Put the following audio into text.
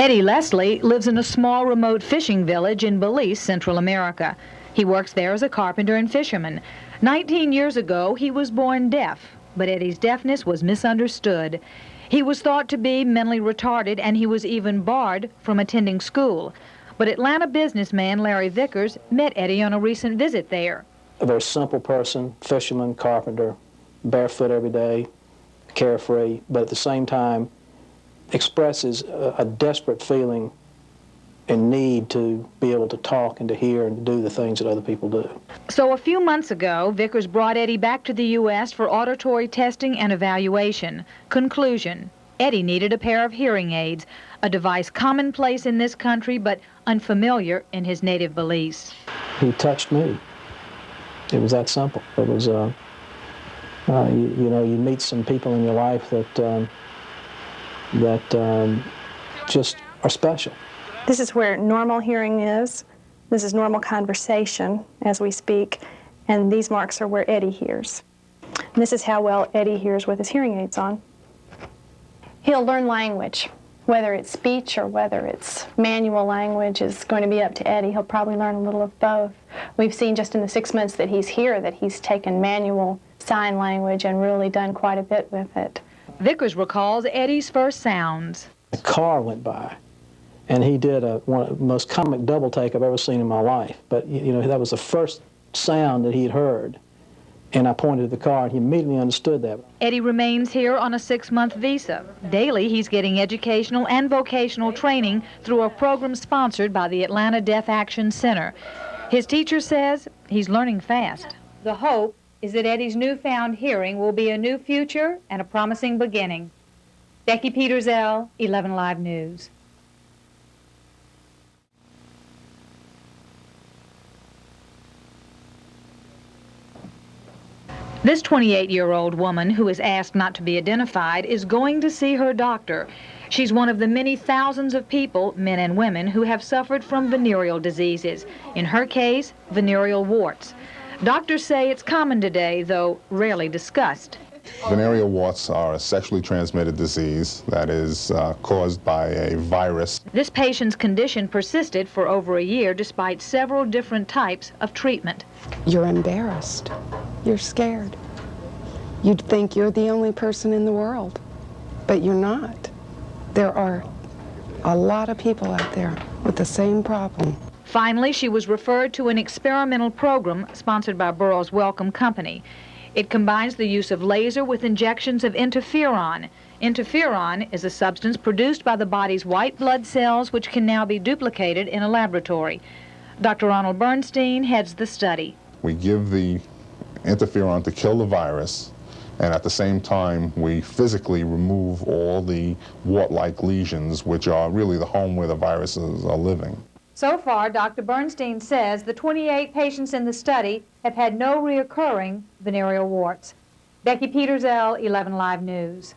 Eddie Leslie lives in a small remote fishing village in Belize, Central America. He works there as a carpenter and fisherman. 19 years ago, he was born deaf, but Eddie's deafness was misunderstood. He was thought to be mentally retarded, and he was even barred from attending school. But Atlanta businessman Larry Vickers met Eddie on a recent visit there. A very simple person, fisherman, carpenter, barefoot every day, carefree, but at the same time expresses a desperate feeling and need to be able to talk and to hear and to do the things that other people do. So a few months ago, Vickers brought Eddie back to the U.S. for auditory testing and evaluation. Conclusion: Eddie needed a pair of hearing aids, a device commonplace in this country but unfamiliar in his native Belize. He touched me. It was that simple. It was, you know, you meet some people in your life that just are special. This is where normal hearing is. This is normal conversation as we speak, and these marks are where Eddie hears. And this is how well Eddie hears with his hearing aids on. He'll learn language. Whether it's speech or whether it's manual language is going to be up to Eddie. He'll probably learn a little of both. We've seen just in the 6 months that he's here that he's taken manual sign language and really done quite a bit with it. Vickers recalls Eddie's first sounds. A car went by, and he did one of the most comic double take I've ever seen in my life. But, you know, that was the first sound that he'd heard. And I pointed to the car, and he immediately understood that. Eddie remains here on a 6-month visa. Daily, he's getting educational and vocational training through a program sponsored by the Atlanta Deaf Action Center. His teacher says he's learning fast. The hope is that Eddie's newfound hearing will be a new future and a promising beginning. Becky Petersell, 11 Live News. This 28-year-old woman, who is asked not to be identified, is going to see her doctor. She's one of the many thousands of people, men and women, who have suffered from venereal diseases. In her case, venereal warts. Doctors say it's common today, though rarely discussed. Venereal warts are a sexually transmitted disease that is caused by a virus. This patient's condition persisted for over a year despite several different types of treatment. You're embarrassed. You're scared. You'd think you're the only person in the world, but you're not. There are a lot of people out there with the same problem. Finally, she was referred to an experimental program sponsored by Burroughs Wellcome Company. It combines the use of laser with injections of interferon. Interferon is a substance produced by the body's white blood cells which can now be duplicated in a laboratory. Dr. Ronald Bernstein heads the study. We give the interferon to kill the virus, and at the same time we physically remove all the wart-like lesions, which are really the home where the viruses are living. So far, Dr. Bernstein says the 28 patients in the study have had no reoccurring venereal warts. Becky Petersell, 11 Live News.